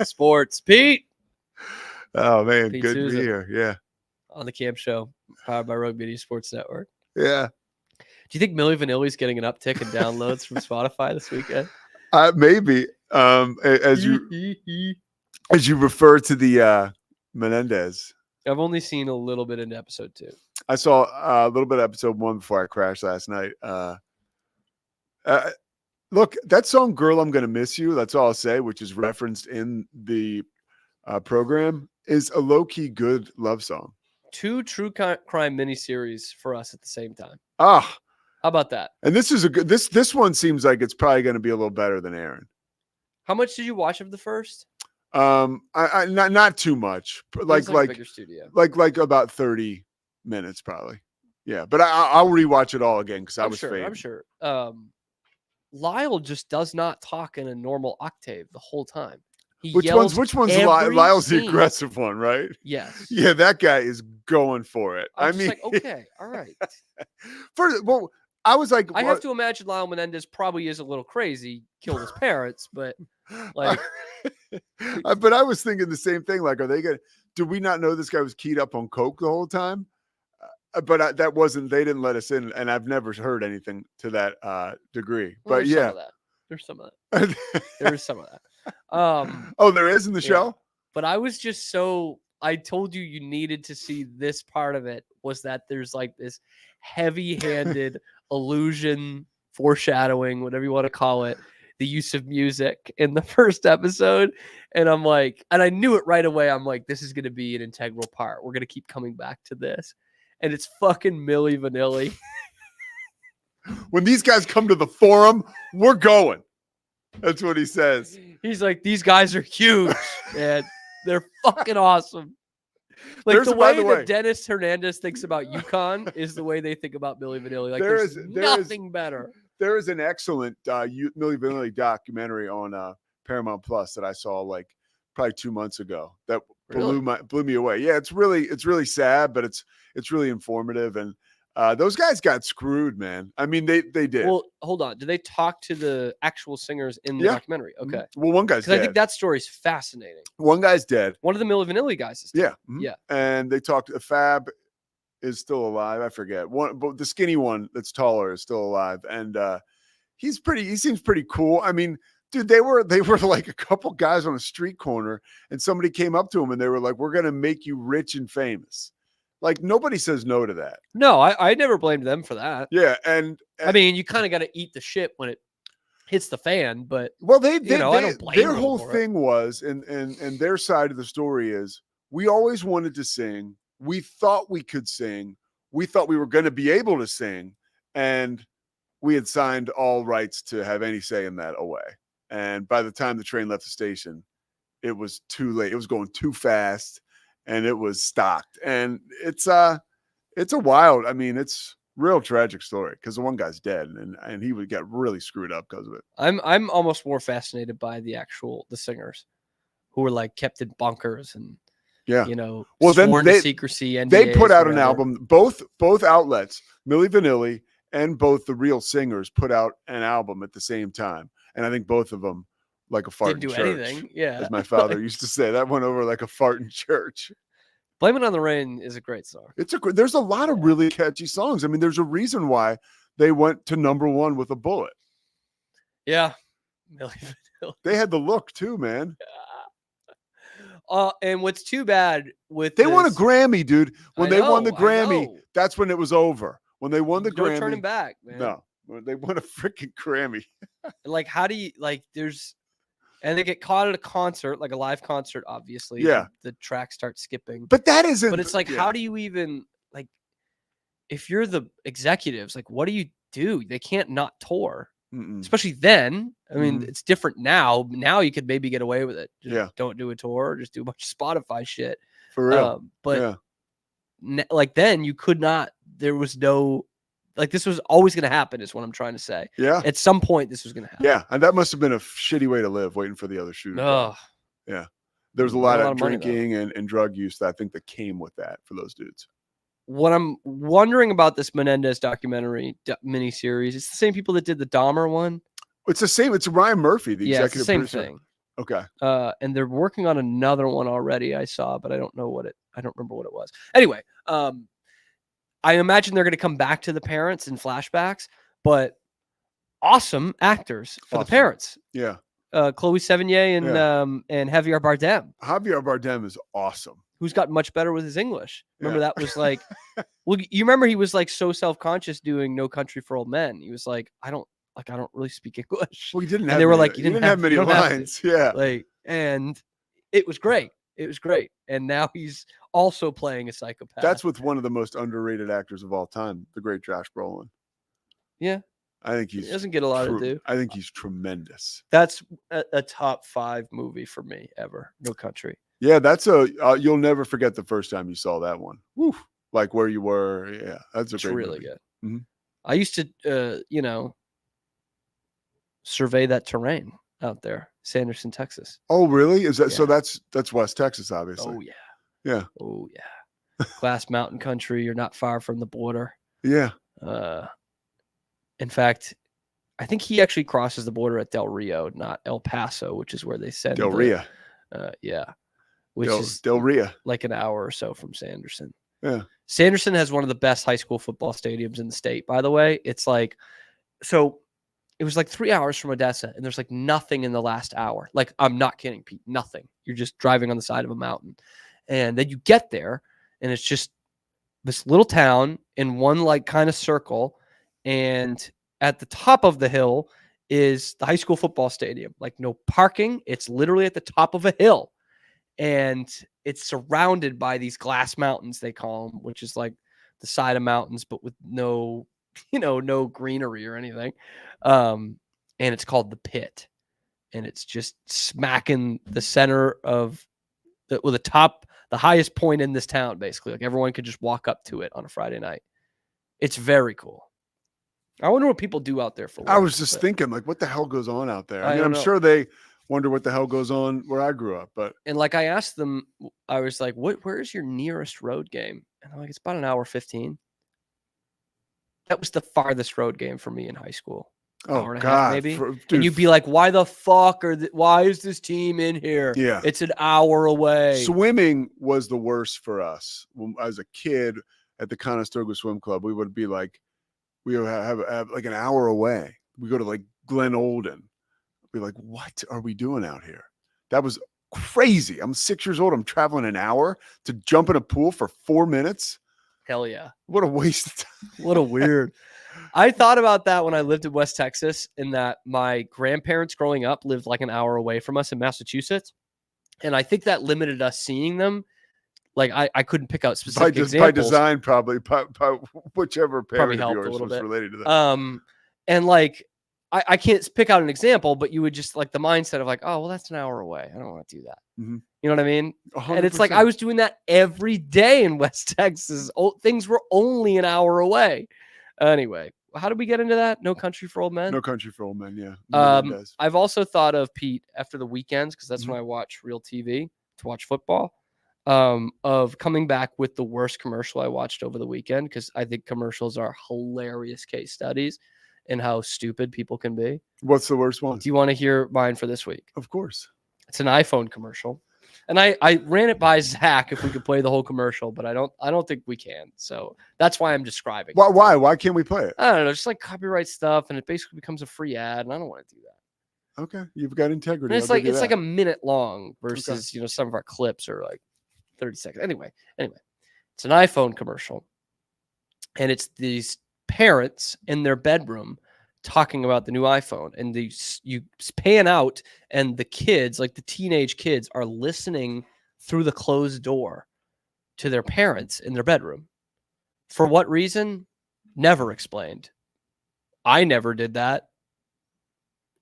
Sports. Pete Oh man, Pete good to be Souza. here. Yeah, on the Camp Show, powered by Rogue Media Sports Network. yeah. Do you think Milli Vanilli's getting an uptick in downloads from Spotify this weekend? Maybe. As you refer to the Menendez, I've only seen a little bit into episode 2. I saw a little bit of episode 1 before I crashed last night. Look, that song "Girl, I'm Gonna Miss You." That's all I'll say, which is referenced in the program, is a low-key good love song. 2 true crime miniseries for us at the same time. Ah, How about that? and this is a good. This one seems like it's probably going to be a little better than Aaron. How much did you watch of the first? I not too much. It was Like a bigger studio. like about 30 minutes probably. Yeah, but I'll rewatch it all again because I I'm was sure. fading. I'm sure. Lyle just does not talk in a normal octave the whole time. He Which yells one's every Lyle's the scene. aggressive one, right? Yes. Yeah, that guy is going for it. I'm I just mean, like, okay, all right. well, I was like, I have to imagine Lyle Menendez probably is a little crazy, killed his parents, but like, but I was thinking the same thing. Like, are they gonna? Did we not know this guy was keyed up on coke the whole time? But that wasn't. They didn't let us in, and I've never heard anything to that degree. well, But there's yeah, some of that. There's some of that. There's some of that. Oh, there is in the Yeah. show. But I was just so I told you needed to see this part of it was that there's like this heavy-handed illusion, foreshadowing, whatever you want to call it, the use of music in the first episode. And I'm like, and I knew it right away. I'm like, this is going to be an integral part. We're going to keep coming back to this. And it's fucking Milli Vanilli. When these guys come to the forum, we're going. That's what he says. He's like, these guys are huge, and they're fucking awesome. Like There's- the by way the that way- Dennis Hernandez thinks about UConn is the way they think about Milli Vanilli. Like There there's is- nothing better. There is an excellent Milli Vanilli documentary on Paramount Plus that I saw like probably 2 months ago that Really? blew me away. Yeah, it's really sad, but it's really informative. And those guys got screwed, man. I mean, they did. Well, hold on. Do they talk to the actual singers in the Yeah. documentary? Mhm. Okay. Well, one guy's Because I dead. think that story's fascinating. One guy's dead. One of the Milli Vanilli guys is dead. Yeah. Mhm. Yeah. And they talked. Fab is still alive. I forget one, but the skinny one that's taller is still alive, and he seems pretty cool. I mean, dude, they were like a couple guys on a street corner, and somebody came up to him and they were like, "We're gonna make you rich and famous." Like nobody says no to that. No, I never blamed them for that. Yeah, and I mean, you kind of got to eat the shit when it hits the fan, but well, I don't blame their them whole for it. thing was, and their side of the story is, we always wanted to sing. We thought we could sing. We thought we were going to be able to sing, and we had signed all rights to have any say in that away. And by the time the train left the station, it was too late. It was going too fast, and it was stocked. And it's a wild. I mean, it's real tragic story because the one guy's dead, and he would get really screwed up because of it. I'm almost more fascinated by the singers who were like kept in bunkers and Yeah. well, then sworn to secrecy. They put NDAs, out an whatever. album. Both outlets, Milli Vanilli and both the real singers, put out an album at the same time, and I think both of them like a fart Didn't in do church, anything. Yeah. as my father used to say. That went over like a fart in church. Blame It on the Rain is a great song. There's a lot of really catchy songs. I mean, there's a reason why they went to #1 with a bullet. Yeah. Milli Vanilli. They had the look too, man. And what's too bad with They won a this- Grammy, dude. When I they won the know, I Grammy, know. that's when it was over. When they won the no Grammy, turning back, man. no, when they won a freaking Grammy. Like, how do you and they get caught at a concert, like a live concert, obviously. Yeah. The track starts skipping. But that isn't. But it's like, yeah. how do you even like if you're the executives, like what do you do? They can't not tour. Mm-mm. Especially then. I mean, Mhm. it's different now. Now you could maybe get away with it. Just Yeah. don't do a tour, just do a bunch of Spotify shit. For real. But yeah. like then you could not, there was no, like this was always going to happen is what I'm trying to say. Yeah. At some point this was going to happen. Yeah. And that must have been a shitty way to live, waiting for the other shoe to drop. Ugh. There was a Not lot a lot of of money, though. drinking and drug use that I think that came with that for those dudes. What I'm wondering about this Menendez documentary miniseries, it's the same people that did the Dahmer one. It's the same. It's Ryan Murphy, the Yeah, it's the executive same producer. thing. Okay. And they're working on another one already. I saw, but I don't remember what it was. Anyway, I imagine they're going to come back to the parents in flashbacks, but awesome actors for the Awesome. parents. Yeah. Chloe Sevigny and Javier Bardem. Javier Bardem is awesome. Who's gotten much better with his English. Remember Yeah. that was like, well, you remember he was like so self-conscious doing No Country for Old Men. He was like, I don't really speak English. Well, he didn't And have they were many, like, you didn't have many you don't have to. lines. Yeah. Like, and it was great. It was great. And now he's also playing a psychopath. That's with one of the most underrated actors of all time, the great Josh Brolin. Yeah. I think He he's doesn't get a lot to do. I think he's tremendous. That's a top 5 movie for me ever. No Country. Yeah, that's you'll never forget the first time you saw that one. Woo. Like where you were. Yeah, that's a It's great really movie. good. Mhm. I used to, survey that terrain out there, Sanderson, Texas. Oh, really? Is that so? Yeah. That's West Texas, obviously. Oh yeah. Yeah. Oh yeah. Glass Mountain country. You're not far from the border. Yeah. In fact, I think he actually crosses the border at Del Rio, not El Paso, which is where they send Del Rio. Yeah. Which is Del Rio. like an hour or so from Sanderson. Yeah. Sanderson has one of the best high school football stadiums in the state, by the way. It's like, so it was like 3 hours from Odessa, and there's like nothing in the last hour. Like, I'm not kidding, Pete. Nothing. You're just driving on the side of a mountain. And then you get there, and it's just this little town in one like kind of circle. And at the top of the hill is the high school football stadium. Like, no parking. It's literally at the top of a hill. And it's surrounded by these glass mountains, they call them, which is like the side of mountains, but with no, no greenery or anything. And it's called the Pit. And it's just smacking the center of the highest point in this town, basically. Like, everyone could just walk up to it on a Friday night. It's very cool. I wonder what people do out there for work. I was just thinking, like, what the hell goes on out there? I mean, don't I'm know. sure they wonder what the hell goes on where I grew up, but And like, I asked them, I was like, where is your nearest road game? And I'm like, it's about an hour 15. That was the farthest road game for me in high school. Hour and a half, maybe. dude, And you'd be like, why the fuck why is this team in here? Yeah. It's an hour away. swimming was the worst for us. When I was a kid at the Conestoga Swim Club, we would be like, we would have like an hour away. We go to like Glen Olden. Be like, what are we doing out here? That was crazy. I'm 6 years old. I'm traveling an hour to jump in a pool for 4 minutes. Hell yeah. What a waste of time. What a weird. I thought about that when I lived in West Texas, in that my grandparents growing up lived like an hour away from us in Massachusetts. And I think that limited us seeing them. Like, I couldn't pick out specific examples. By design, probably. By whichever Probably parent of helped a yours little was bit. related to that. And like, I can't pick out an example, but you would just like the mindset of like, oh, well, that's an hour away. I don't want to do that. Mhm. You know what I mean? 100%. And it's like, I was doing that every day in West Texas. Things were only an hour away. Anyway, how did we get into that? No Country for Old Men? No Country for Old Men, yeah. Nobody does. I've also thought of, Pete, after the weekends, because that's Mhm. when I watch real TV to watch football, of coming back with the worst commercial I watched over the weekend, because I think commercials are hilarious case studies in how stupid people can be. What's the worst one? Do you want to hear mine for this week? Of course. It's an iPhone commercial. And I ran it by Zach if we could play the whole commercial, but I don't think we can. So that's why I'm describing. Why? Why can't we play it? I don't know, just like copyright stuff, and it basically becomes a free ad, and I don't want to do that. Okay, you've got integrity. And it's I'll like give you like that. a minute long versus some of our clips are like 30 seconds. Anyway, it's an iPhone commercial, and it's these parents in their bedroom talking about the new iPhone, and you pan out, and the kids, like the teenage kids, are listening through the closed door to their parents in their bedroom. For what reason? Never explained. I never did that.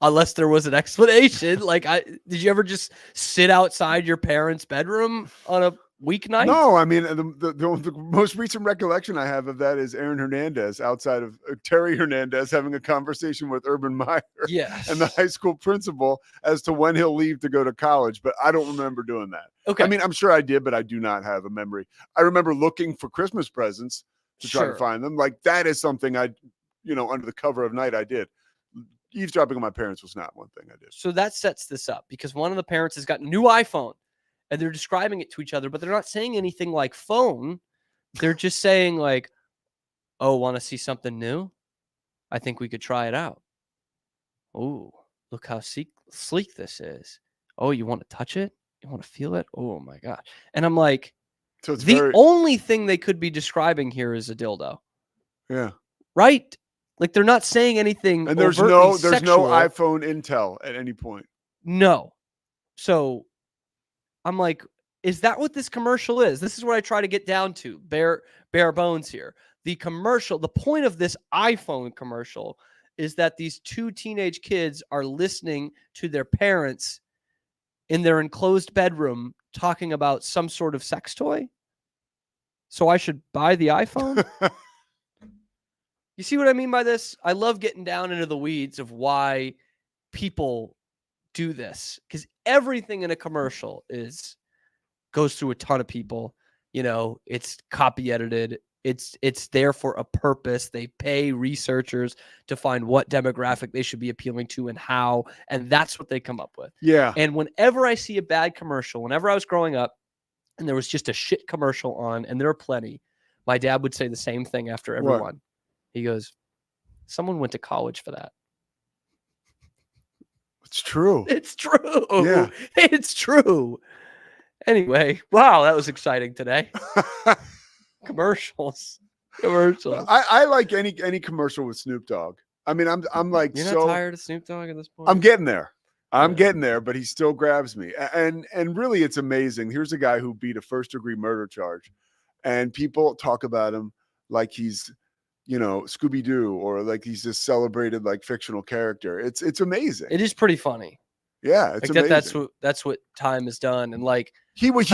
Unless there was an explanation. Like, did you ever just sit outside your parents' bedroom on a weeknight? No, I mean, the most recent recollection I have of that is Aaron Hernandez outside of Terry Hernandez having a conversation with Urban Meyer Yes. and the high school principal as to when he'll leave to go to college. But I don't remember doing that. Okay. I mean, I'm sure I did, but I do not have a memory. I remember looking for Christmas presents to try to find them. Like, that is something under the cover of night I did. eavesdropping on my parents was not one thing I did. So that sets this up because one of the parents has got a new iPhone and they're describing it to each other, but they're not saying anything like phone. They're just saying like, oh, want to see something new? I think we could try it out. Oh, look how sleek this is. Oh, you want to touch it? You want to feel it? Oh my gosh. And I'm like, So it's the only thing they could be describing here is a dildo. yeah. Right? Like they're not saying anything. And there's overtly no sexual. iPhone Intel at any point. No. So I'm like, is that what this commercial is? This is what I try to get down to. Bare bones here. The commercial, the point of this iPhone commercial is that these two teenage kids are listening to their parents in their enclosed bedroom talking about some sort of sex toy. So I should buy the iPhone? You see what I mean by this? I love getting down into the weeds of why people do this, because everything in a commercial goes through a ton of people. You know, it's copy edited. It's there for a purpose. They pay researchers to find what demographic they should be appealing to and how, and that's what they come up with. Yeah. And whenever I see a bad commercial, whenever I was growing up and there was just a shit commercial on, and there are plenty, my dad would say the same thing after every What? one. He goes, someone went to college for that. It's true. It's true. Yeah. It's true. Anyway, wow, that was exciting today. Commercials. I like any commercial with Snoop Dogg. I mean, I'm like, You're so not tired of Snoop Dogg at this point? I'm getting there. I'm Yeah. getting there, but he still grabs me. And really, it's amazing. Here's a guy who beat a first-degree murder charge, and people talk about him like he's, you know, Scooby-Doo, or like he's this celebrated like fictional character. It's amazing. It is pretty funny. Yeah, it's Like amazing. that's what time has done. And like He was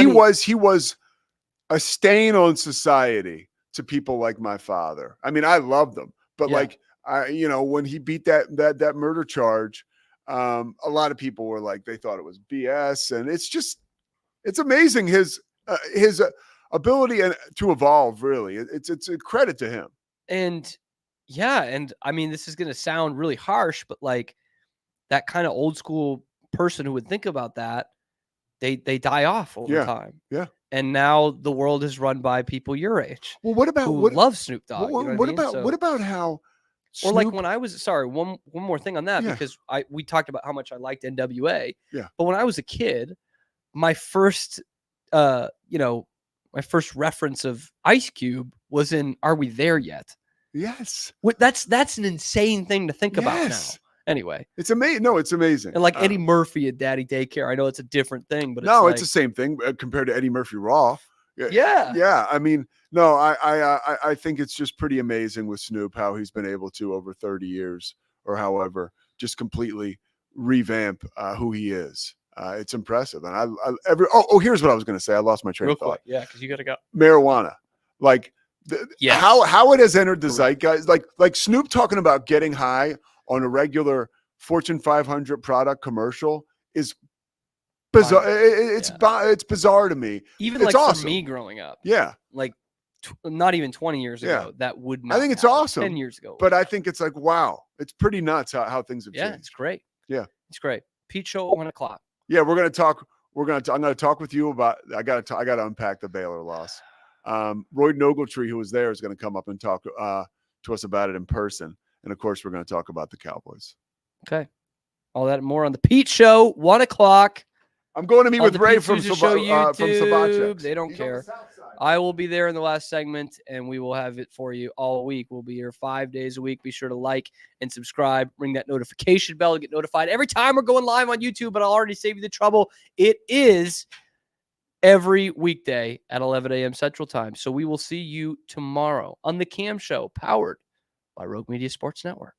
a stain on society to people like my father. I mean, I loved him, but Yeah. like when he beat that murder charge, a lot of people were like, they thought it was BS, and it's amazing his ability to evolve. Really, it's a credit to him. And yeah, and I mean, this is going to sound really harsh, but like that kind of old school person who would think about that, they die off over time. Yeah. And now the world is run by people your age. Well, what about who love Snoop Dogg? What, you know what I mean? about what about how? Or like Snoop- when I was one more thing on that, Yeah. because we talked about how much I liked NWA. Yeah. But when I was a kid, my first my first reference of Ice Cube was in Are We There Yet? Yes. That's an insane thing to think about now. Yes. Anyway, It's amazing. No, it's amazing. and like Eddie Murphy at Daddy Daycare, I know it's a different thing, but no, it's it's the same thing compared to Eddie Murphy Raw. yeah. Yeah. I mean, no, I think it's just pretty amazing with Snoop how he's been able to, over 30 years or however, just completely revamp who he is. It's impressive. And here's what I was going to say. I lost my train Real of thought. quick, yeah, because you got to go. Marijuana, like Yes. how it has entered the zeitgeist, like Snoop talking about getting high on a regular Fortune 500 product commercial is bizarre. It's bizarre to me. Even It's like awesome. for me growing up, Yeah. like not even 20 years Yeah. ago, that would not. I think it's happen. awesome. 10 years ago, But I think it's like, wow, it's pretty nuts how things have yeah, changed. it's great. Yeah. It's great. Pete Show at 1:00. Yeah, we're gonna talk. I'm gonna talk with you about. I gotta unpack the Baylor loss. Roy Ogletree, who was there, is gonna come up and talk to us about it in person. And of course, we're gonna talk about the Cowboys. Okay. All that and more on the Pete Show, 1:00. I'm going to meet On with the Ray Pete from Souza Show YouTube. Sabachex. They don't care. I will be there in the last segment, and we will have it for you all week. We'll be here 5 days a week. Be sure to like and subscribe. Ring that notification bell to get notified every time we're going live on YouTube, but I'll already save you the trouble. It is every weekday at 11 a.m. Central Time. So we will see you tomorrow on the Cam Show, powered by Rogue Media Sports Network.